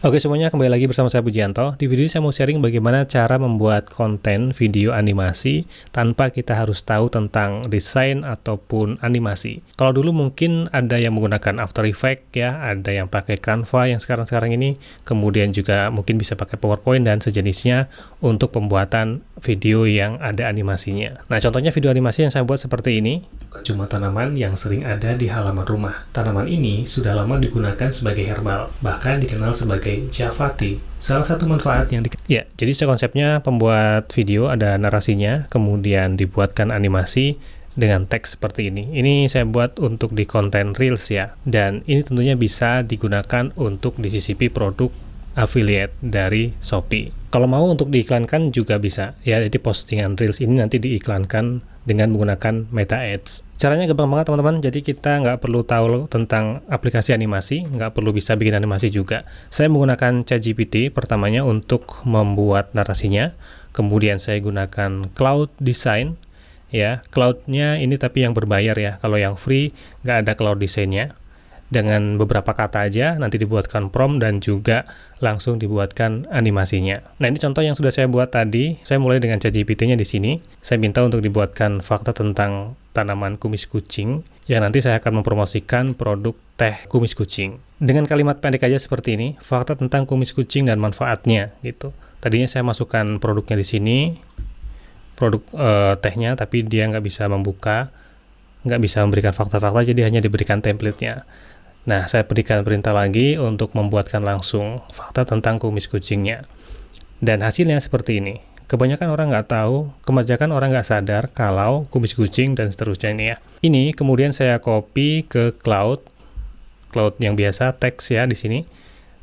Oke semuanya, kembali lagi bersama saya Pujianto. Di video ini saya mau sharing bagaimana cara membuat konten video animasi tanpa kita harus tahu tentang desain ataupun animasi. Kalau dulu mungkin ada yang menggunakan After Effects ya, ada yang pakai Canva yang sekarang ini, kemudian juga mungkin bisa pakai PowerPoint dan sejenisnya untuk pembuatan video yang ada animasinya. Nah, contohnya video animasi yang saya buat seperti ini. Cuma tanaman yang sering ada di halaman rumah. Tanaman ini sudah lama digunakan sebagai herbal, bahkan dikenal sebagai Javati. Salah satu manfaat yang jadi konsepnya pembuat video ada narasinya, kemudian dibuatkan animasi dengan teks seperti ini. Ini saya buat untuk di konten Reels ya, dan ini tentunya bisa digunakan untuk disisipi produk affiliate dari Shopee. Kalau mau untuk diiklankan juga bisa ya, jadi postingan Reels ini nanti diiklankan dengan menggunakan Meta Ads. Caranya gampang banget teman-teman, jadi kita nggak perlu tahu tentang aplikasi animasi, nggak perlu bisa bikin animasi juga. Saya menggunakan ChatGPT pertamanya untuk membuat narasinya, kemudian saya gunakan Cloud Design, ya, cloud-nya ini tapi yang berbayar ya, kalau yang free nggak ada cloud design-nya. Dengan beberapa kata aja nanti dibuatkan prompt dan juga langsung dibuatkan animasinya. Nah, ini contoh yang sudah saya buat tadi. Saya mulai dengan ChatGPT-nya di sini. Saya minta untuk dibuatkan fakta tentang tanaman kumis kucing yang nanti saya akan mempromosikan produk teh kumis kucing. Dengan kalimat pendek aja seperti ini, fakta tentang kumis kucing dan manfaatnya gitu. Tadinya saya masukkan produknya di sini, produk tehnya, tapi dia nggak bisa membuka, nggak bisa memberikan fakta-fakta, jadi hanya diberikan template-nya. Nah, saya berikan perintah lagi untuk membuatkan langsung fakta tentang kumis kucingnya. Dan hasilnya seperti ini. Kebanyakan orang nggak tahu, kebanyakan orang nggak sadar kalau kumis kucing dan seterusnya ini ya. Ini kemudian saya copy ke cloud yang biasa, teks ya di sini.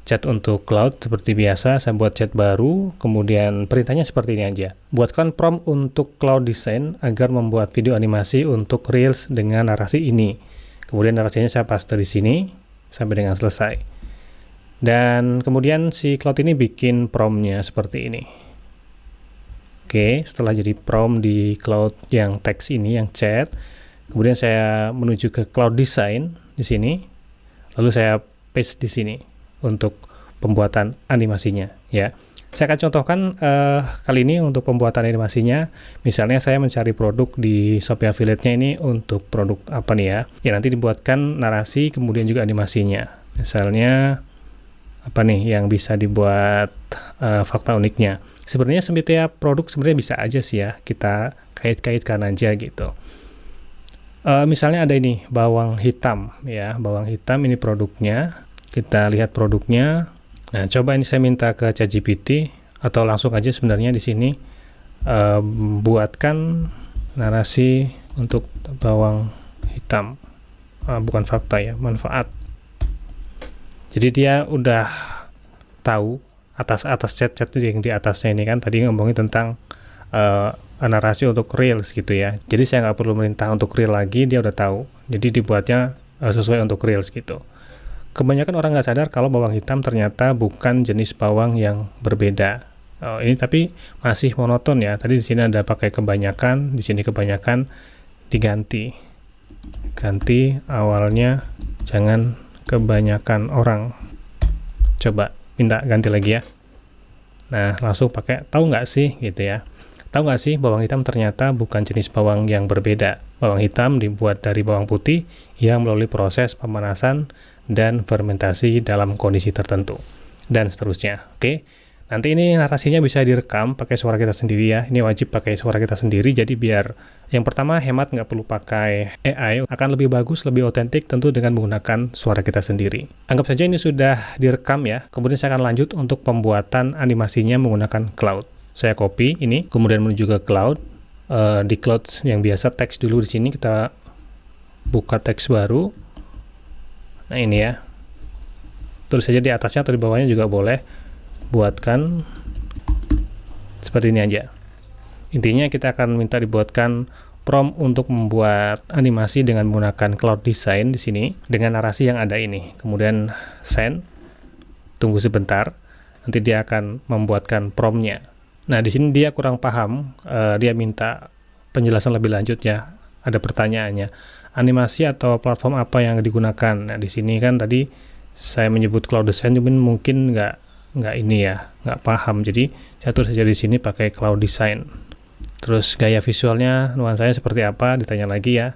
Chat untuk cloud seperti biasa, saya buat chat baru, kemudian perintahnya seperti ini aja. Buatkan prompt untuk cloud design agar membuat video animasi untuk Reels dengan narasi ini. Kemudian narasinya saya paste di sini sampai dengan selesai. Dan kemudian si cloud ini bikin prompt-nya seperti ini. Oke, setelah jadi prompt di cloud yang teks ini, yang chat, kemudian saya menuju ke cloud design di sini, lalu saya paste di sini untuk pembuatan animasinya ya. Saya akan contohkan kali ini untuk pembuatan animasinya. Misalnya saya mencari produk di Shopee Affiliate-nya ini untuk produk apa nih ya. Ya nanti dibuatkan narasi kemudian juga animasinya. Misalnya apa nih yang bisa dibuat fakta uniknya. Sebenarnya setiap produk sebenarnya bisa aja sih ya, kita kait-kaitkan aja gitu. Misalnya ada ini bawang hitam ya, bawang hitam ini produknya. Kita lihat produknya. Nah, coba ini saya minta ke ChatGPT atau langsung aja sebenarnya di sini buatkan narasi untuk bawang hitam. Bukan fakta ya, manfaat. Jadi dia udah tahu atas chat yang di atasnya ini kan tadi ngomongin tentang narasi untuk Reels gitu ya. Jadi saya nggak perlu merintah untuk Reel lagi, dia udah tahu. Jadi dibuatnya sesuai untuk Reels gitu. Kebanyakan orang nggak sadar kalau bawang hitam ternyata bukan jenis bawang yang berbeda. Ini tapi masih monoton ya. Tadi di sini ada pakai kebanyakan, di sini kebanyakan diganti. Ganti awalnya jangan kebanyakan orang. Coba minta ganti lagi ya. Nah, langsung pakai tahu nggak sih gitu ya. Tahu nggak sih bawang hitam ternyata bukan jenis bawang yang berbeda. Bawang hitam dibuat dari bawang putih yang melalui proses pemanasan dan fermentasi dalam kondisi tertentu, dan seterusnya. Oke, nanti ini narasinya bisa direkam pakai suara kita sendiri ya. Ini wajib pakai suara kita sendiri, jadi biar yang pertama hemat, nggak perlu pakai AI, akan lebih bagus, lebih otentik tentu dengan menggunakan suara kita sendiri. Anggap saja ini sudah direkam ya, kemudian saya akan lanjut untuk pembuatan animasinya menggunakan cloud. Saya copy ini, kemudian menuju ke cloud. Di cloud yang biasa teks dulu di sini, kita buka teks baru. Nah ini ya, tulis saja di atasnya atau di bawahnya juga boleh. Buatkan seperti ini aja. Intinya kita akan minta dibuatkan prompt untuk membuat animasi dengan menggunakan cloud design di sini dengan narasi yang ada ini. Kemudian send, tunggu sebentar, nanti dia akan membuatkan prompt-nya. Nah di sini dia kurang paham, dia minta penjelasan lebih lanjut ya. Ada pertanyaannya, animasi atau platform apa yang digunakan? Nah di sini kan tadi saya menyebut cloud design, mungkin nggak nggak ini ya, nggak paham. Jadi saya tulis saja di sini pakai Cloud Design. Terus gaya visualnya, nuansanya seperti apa, ditanya lagi ya.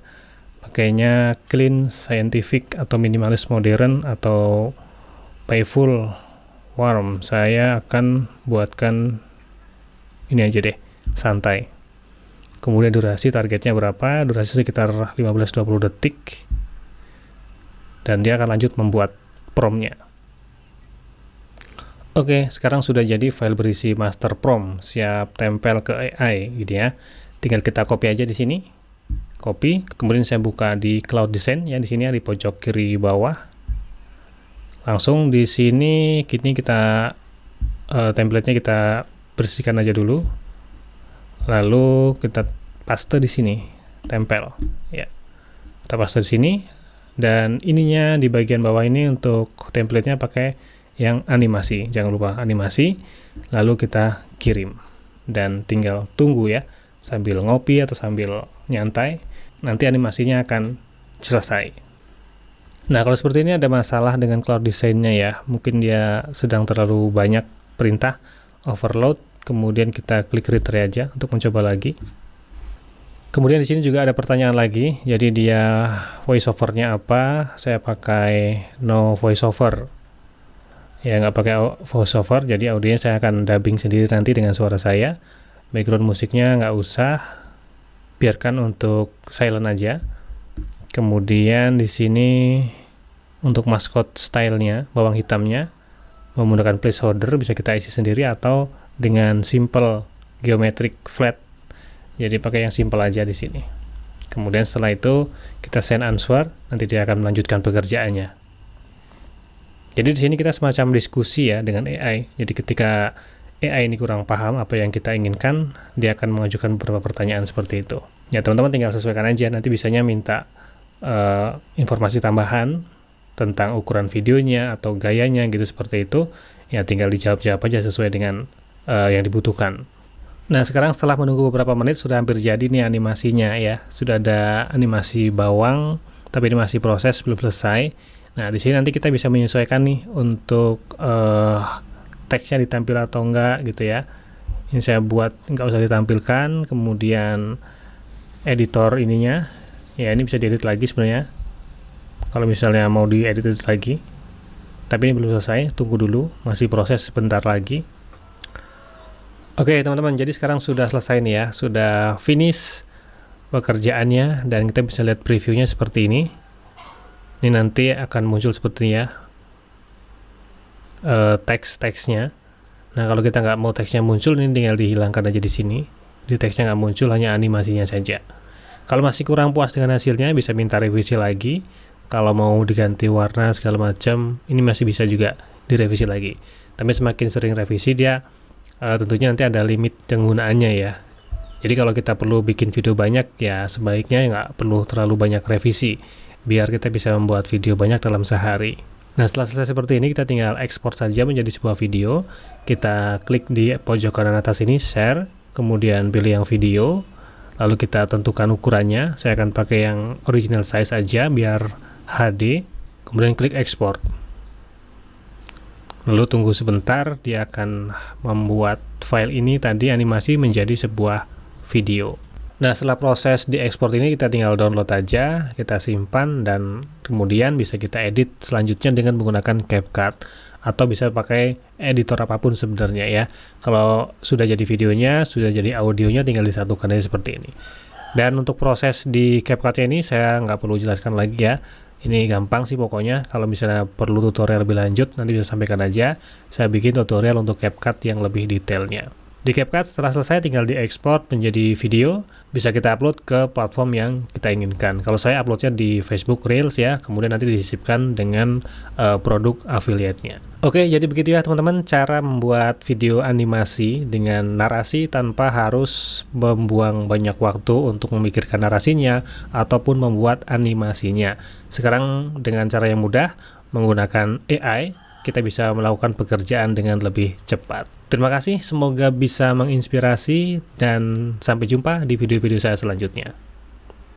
Pakainya clean, scientific, atau minimalis modern, atau playful, warm. Saya akan buatkan ini aja deh, santai. Kemudian durasi, targetnya berapa? Durasi sekitar 15-20 detik. Dan dia akan lanjut membuat prompt-nya. Oke, sekarang sudah jadi file berisi master prompt, siap tempel ke AI gitu ya. Tinggal kita copy aja di sini. Copy, kemudian saya buka di Cloud Design ya, di sini di pojok kiri bawah. Langsung di sini kita template-nya kita bersihkan aja dulu. Lalu kita paste di sini, tempel ya. Kita paste di sini dan ininya di bagian bawah ini untuk template-nya pakai yang animasi. Jangan lupa animasi. Lalu kita kirim dan tinggal tunggu ya, sambil ngopi atau sambil nyantai, nanti animasinya akan selesai. Nah, kalau seperti ini ada masalah dengan Cloud Design-nya ya. Mungkin dia sedang terlalu banyak perintah, overload. Kemudian kita klik retry aja untuk mencoba lagi. Kemudian di sini juga ada pertanyaan lagi. Jadi dia voiceover-nya apa? Saya pakai no voiceover. Ya, nggak pakai voiceover, jadi audionya saya akan dubbing sendiri nanti dengan suara saya. Background musiknya nggak usah, biarkan untuk silent aja. Kemudian di sini untuk maskot stylenya, bawang hitamnya, menggunakan placeholder bisa kita isi sendiri atau dengan simple geometric flat. Jadi pakai yang simple aja di sini. Kemudian setelah itu kita send answer, nanti dia akan melanjutkan pekerjaannya. Jadi di sini kita semacam diskusi ya dengan AI. Jadi ketika AI ini kurang paham apa yang kita inginkan, dia akan mengajukan beberapa pertanyaan seperti itu. Ya teman-teman tinggal sesuaikan aja, nanti bisanya minta informasi tambahan tentang ukuran videonya atau gayanya gitu seperti itu. Ya tinggal dijawab-jawab aja sesuai dengan yang dibutuhkan. Nah sekarang setelah menunggu beberapa menit sudah hampir jadi nih animasinya ya. Sudah ada animasi bawang, tapi ini masih proses, belum selesai. Nah, di sini nanti kita bisa menyesuaikan nih untuk teksnya ditampil atau enggak gitu ya. Ini saya buat nggak usah ditampilkan, kemudian editor ininya, ya ini bisa diedit lagi sebenarnya. Kalau misalnya mau diedit lagi, tapi ini belum selesai, tunggu dulu, masih proses sebentar lagi. Oke teman-teman, jadi sekarang sudah selesai nih ya, sudah finish pekerjaannya dan kita bisa lihat previewnya seperti ini. Ini nanti akan muncul seperti ya teks-teksnya. Nah kalau kita nggak mau teksnya muncul, ini tinggal dihilangkan aja di sini. Di teksnya nggak muncul, hanya animasinya saja. Kalau masih kurang puas dengan hasilnya, bisa minta revisi lagi. Kalau mau diganti warna segala macam, ini masih bisa juga direvisi lagi. Tapi semakin sering revisi dia tentunya nanti ada limit penggunaannya ya. Jadi kalau kita perlu bikin video banyak ya sebaiknya nggak perlu terlalu banyak revisi, biar kita bisa membuat video banyak dalam sehari. Nah setelah selesai seperti ini kita tinggal ekspor saja menjadi sebuah video. Kita klik di pojok kanan atas ini share, kemudian pilih yang video, lalu kita tentukan ukurannya. Saya akan pakai yang original size aja biar HD, kemudian klik ekspor. Lalu tunggu sebentar, dia akan membuat file ini tadi animasi menjadi sebuah video. Nah setelah proses diekspor ini kita tinggal download aja, kita simpan dan kemudian bisa kita edit selanjutnya dengan menggunakan CapCut atau bisa pakai editor apapun sebenarnya ya. Kalau sudah jadi videonya, sudah jadi audionya, tinggal disatukan aja seperti ini. Dan untuk proses di CapCut ini saya nggak perlu jelaskan lagi ya. Ini gampang sih pokoknya. Kalau misalnya perlu tutorial lebih lanjut nanti bisa sampaikan aja. Saya bikin tutorial untuk CapCut yang lebih detailnya. Di CapCut setelah selesai tinggal diekspor menjadi video, bisa kita upload ke platform yang kita inginkan. Kalau saya uploadnya di Facebook Reels ya, kemudian nanti disisipkan dengan produk affiliate-nya. Oke, jadi begitu ya teman-teman cara membuat video animasi dengan narasi tanpa harus membuang banyak waktu untuk memikirkan narasinya ataupun membuat animasinya. Sekarang dengan cara yang mudah menggunakan AI, kita bisa melakukan pekerjaan dengan lebih cepat. Terima kasih, semoga bisa menginspirasi dan sampai jumpa di video-video saya selanjutnya.